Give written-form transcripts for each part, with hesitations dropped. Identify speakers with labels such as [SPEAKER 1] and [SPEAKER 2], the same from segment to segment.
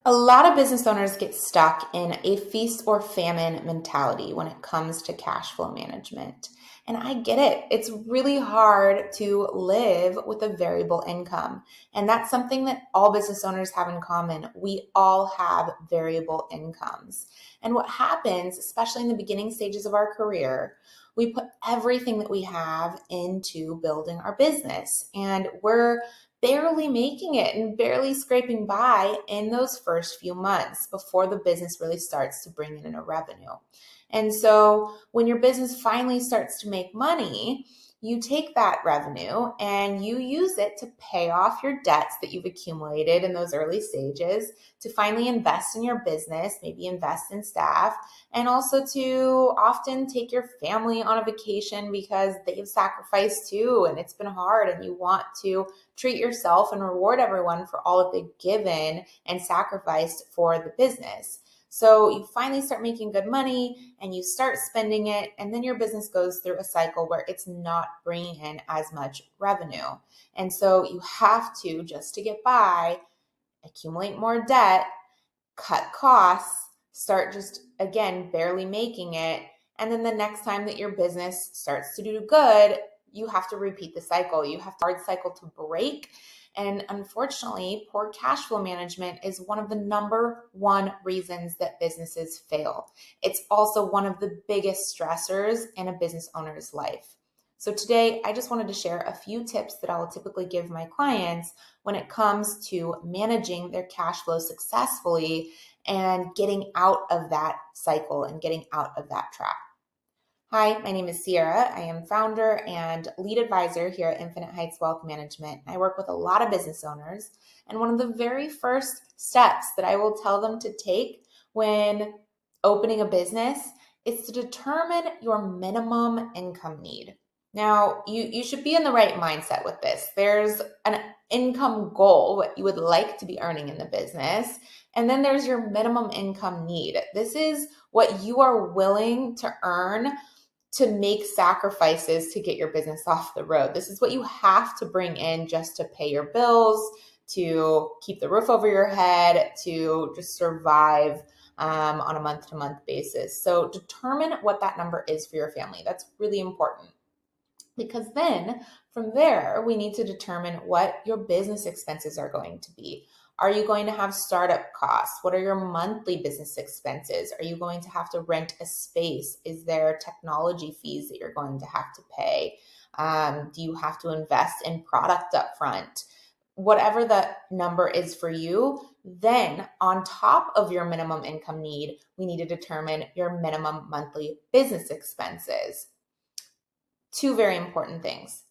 [SPEAKER 1] A lot of business owners get stuck in a feast or famine mentality when it comes to cash flow management. And I get it. It's really hard to live with a variable income. And that's something that all business owners have in common. We all have variable incomes. And what happens, especially in the beginning stages of our career, we put everything that we have into building our business. And we're barely making it and barely scraping by in those first few months before the business really starts to bring in a revenue. And so when your business finally starts to make money, you take that revenue and you use it to pay off your debts that you've accumulated in those early stages, to finally invest in your business, maybe invest in staff, and also to often take your family on a vacation because they've sacrificed too and it's been hard, and you want to treat yourself and reward everyone for all that they've given and sacrificed for the business. So you finally start making good money and you start spending it, and then your business goes through a cycle where it's not bringing in as much revenue. And so you have to, just to get by, accumulate more debt, cut costs, start just, again, barely making it. And then the next time that your business starts to do good, you have to repeat the cycle. You have to hard cycle to break. And unfortunately, poor cash flow management is one of the number one reasons that businesses fail. It's also one of the biggest stressors in a business owner's life. So today, I just wanted to share a few tips that I will typically give my clients when it comes to managing their cash flow successfully and getting out of that cycle and getting out of that trap. Hi, my name is Sierra. I am founder and lead advisor here at Infinite Heights Wealth Management. I work with a lot of business owners, and one of the very first steps that I will tell them to take when opening a business is to determine your minimum income need. Now, you should be in the right mindset with this. There's an income goal, what you would like to be earning in the business, and then there's your minimum income need. This is what you are willing to earn to make sacrifices to get your business off the road. This is what you have to bring in just to pay your bills, to keep the roof over your head, to just survive on a month-to-month basis. So determine what that number is for your family. That's really important. Because then from there, we need to determine what your business expenses are going to be. Are you going to have startup costs? What are your monthly business expenses? Are you going to have to rent a space? Is there technology fees that you're going to have to pay? Do you have to invest in product up front? Whatever the number is for you, then on top of your minimum income need, we need to determine your minimum monthly business expenses. Two very important things.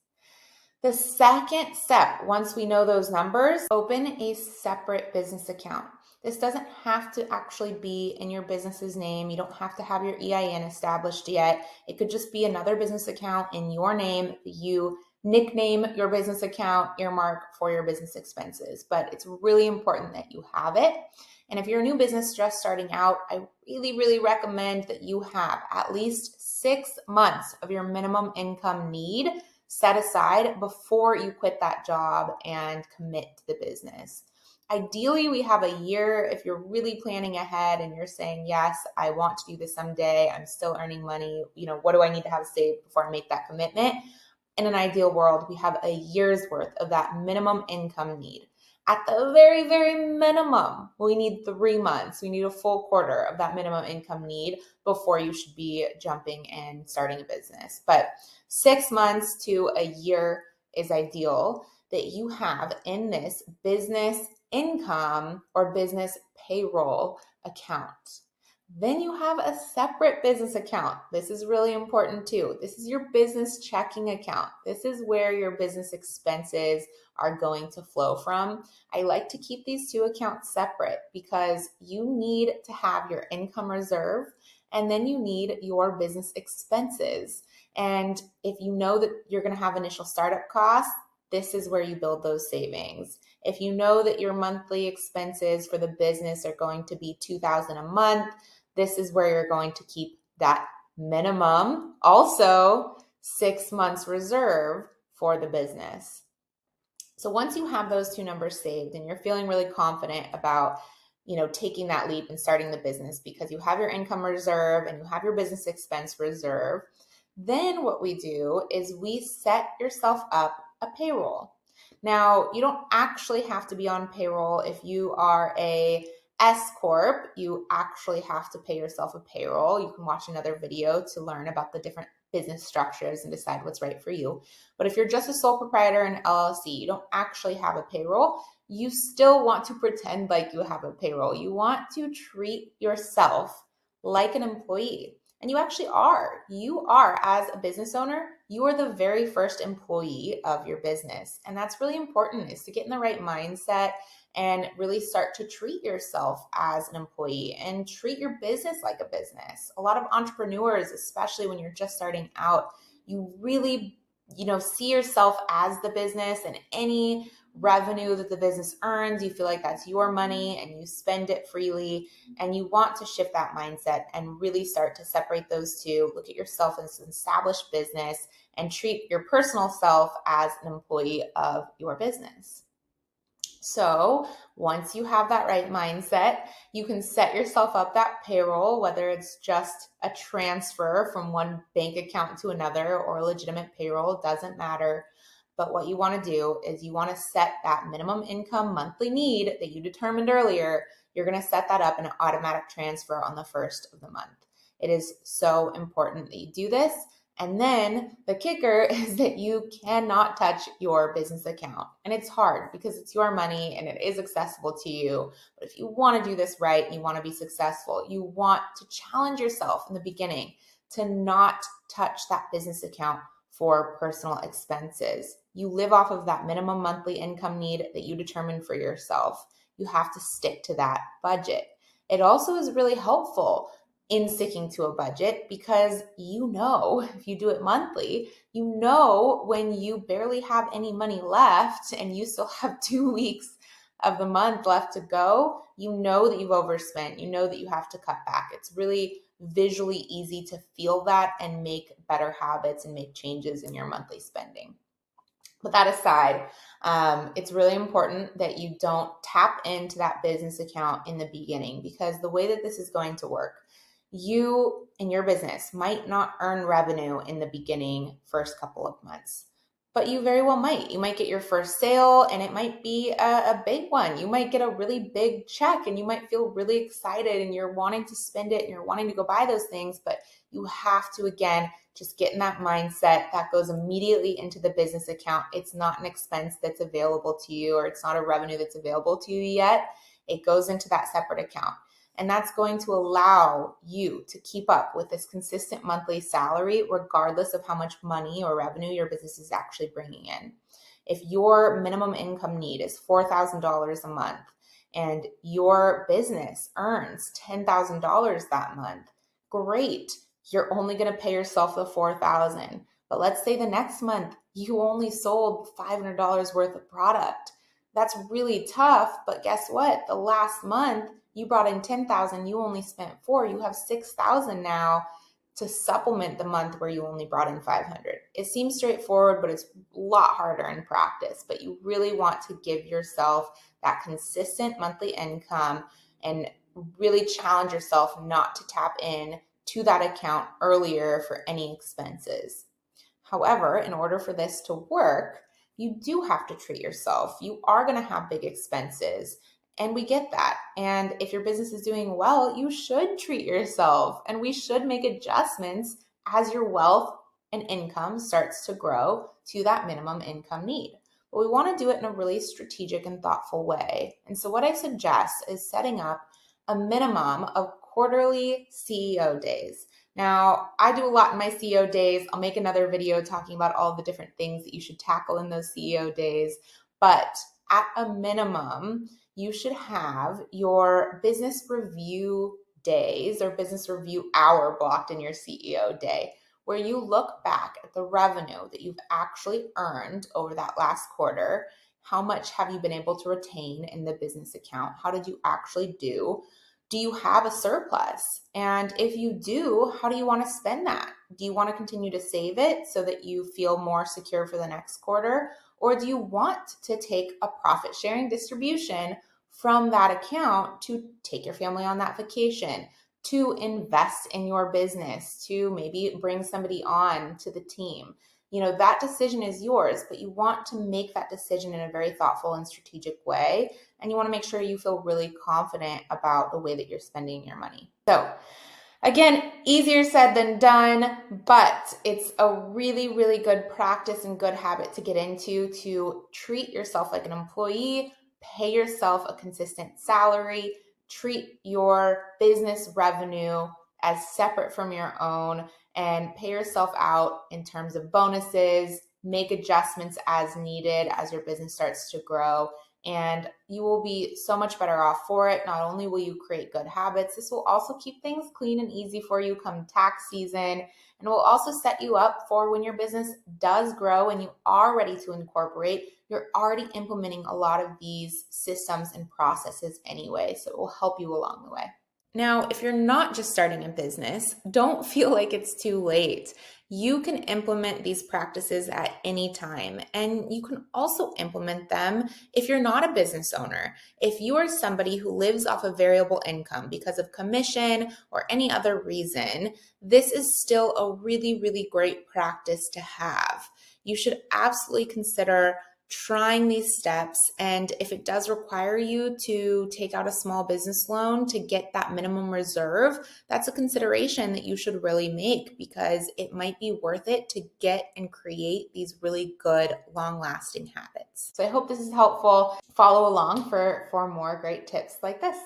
[SPEAKER 1] The second step, once we know those numbers, open a separate business account. This doesn't have to actually be in your business's name. You don't have to have your EIN established yet. It could just be another business account in your name. You nickname your business account, earmark for your business expenses. But it's really important that you have it. And if you're a new business just starting out, I really, really recommend that you have at least 6 months of your minimum income need set aside before you quit that job and commit to the business. Ideally, we have a year if you're really planning ahead and you're saying, yes, I want to do this someday. I'm still earning money. What do I need to have saved before I make that commitment? In an ideal world, we have a year's worth of that minimum income need. At the very, very minimum, we need 3 months. We need a full quarter of that minimum income need before you should be jumping and starting a business. But 6 months to a year is ideal that you have in this business income or business payroll account. Then you have a separate business account. This is really important too. This is your business checking account. This is where your business expenses are going to flow from. I like to keep these two accounts separate because you need to have your income reserve and then you need your business expenses. And if you know that you're going to have initial startup costs, this is where you build those savings. If you know that your monthly expenses for the business are going to be $2,000 a month, this is where you're going to keep that minimum, also 6 months reserve for the business. So once you have those two numbers saved and you're feeling really confident about taking that leap and starting the business because you have your income reserve and you have your business expense reserve. Then what we do is we set yourself up a payroll. Now, you don't actually have to be on payroll if you are a S Corp. You actually have to pay yourself a payroll. You can watch another video to learn about the different business structures and decide what's right for you. But if you're just a sole proprietor and LLC, you don't actually have a payroll, you still want to pretend like you have a payroll. You want to treat yourself like an employee. And you actually are. You are, as a business owner, you are the very first employee of your business. And that's really important, is to get in the right mindset and really start to treat yourself as an employee and treat your business like a business. A lot of entrepreneurs, especially when you're just starting out, you really, see yourself as the business, and any revenue that the business earns, you feel like that's your money and you spend it freely. And you want to shift that mindset and really start to separate those two. Look at yourself as an established business and treat your personal self as an employee of your business. So once you have that right mindset, you can set yourself up that payroll, whether it's just a transfer from one bank account to another or a legitimate payroll, doesn't matter. But what you want to do is you want to set that minimum income monthly need that you determined earlier. You're going to set that up in an automatic transfer on the first of the month. It is so important that you do this. And then the kicker is that you cannot touch your business account. And it's hard because it's your money and it is accessible to you. But if you want to do this right and you want to be successful, you want to challenge yourself in the beginning to not touch that business account for personal expenses. You live off of that minimum monthly income need that you determine for yourself. You have to stick to that budget. It also is really helpful in sticking to a budget because if you do it monthly, when you barely have any money left and you still have 2 weeks of the month left to go, that you've overspent, that you have to cut back. It's really visually easy to feel that and make better habits and make changes in your monthly spending. But that aside, it's really important that you don't tap into that business account in the beginning, because the way that this is going to work, you and your business might not earn revenue in the beginning first couple of months, but you very well might. You might get your first sale and it might be a big one. You might get a really big check and you might feel really excited and you're wanting to spend it and you're wanting to go buy those things, but you have to, again, just get in that mindset that goes immediately into the business account. It's not an expense that's available to you, or it's not a revenue that's available to you yet. It goes into that separate account. And that's going to allow you to keep up with this consistent monthly salary, regardless of how much money or revenue your business is actually bringing in. If your minimum income need is $4,000 a month and your business earns $10,000 that month, great. You're only going to pay yourself the $4,000. But let's say the next month you only sold $500 worth of product. That's really tough, but guess what? The last month you brought in $10,000, you only spent $4,000. You have $6,000 now to supplement the month where you only brought in $500. It seems straightforward, but it's a lot harder in practice. But you really want to give yourself that consistent monthly income and really challenge yourself not to tap in to that account earlier for any expenses. However, in order for this to work, you do have to treat yourself. You are going to have big expenses, and we get that. And if your business is doing well, you should treat yourself, and we should make adjustments as your wealth and income starts to grow to that minimum income need. But we want to do it in a really strategic and thoughtful way. And so what I suggest is setting up a minimum of quarterly CEO days. Now, I do a lot in my CEO days. I'll make another video talking about all the different things that you should tackle in those CEO days. But at a minimum, you should have your business review days or business review hour blocked in your CEO day, where you look back at the revenue that you've actually earned over that last quarter. How much have you been able to retain in the business account? How did you actually do? Do you have a surplus? And if you do, how do you want to spend that? Do you want to continue to save it so that you feel more secure for the next quarter? Or do you want to take a profit sharing distribution from that account to take your family on that vacation, to invest in your business, to maybe bring somebody on to the team. That decision is yours, but you want to make that decision in a very thoughtful and strategic way. And you want to make sure you feel really confident about the way that you're spending your money. So again, easier said than done, but it's a really, really good practice and good habit to get into, to treat yourself like an employee, pay yourself a consistent salary, treat your business revenue as separate from your own, and pay yourself out in terms of bonuses, make adjustments as needed as your business starts to grow. And you will be so much better off for it. Not only will you create good habits, this will also keep things clean and easy for you come tax season, and will also set you up for when your business does grow and you are ready to incorporate. You're already implementing a lot of these systems and processes anyway, so it will help you along the way. Now, if you're not just starting a business, don't feel like it's too late. You can implement these practices at any time, and you can also implement them if you're not a business owner. If you are somebody who lives off of variable income because of commission or any other reason, this is still a really, really great practice to have. You should absolutely consider trying these steps. And if it does require you to take out a small business loan to get that minimum reserve, that's a consideration that you should really make, because it might be worth it to get and create these really good, long-lasting habits. So I hope this is helpful. Follow along for more great tips like this.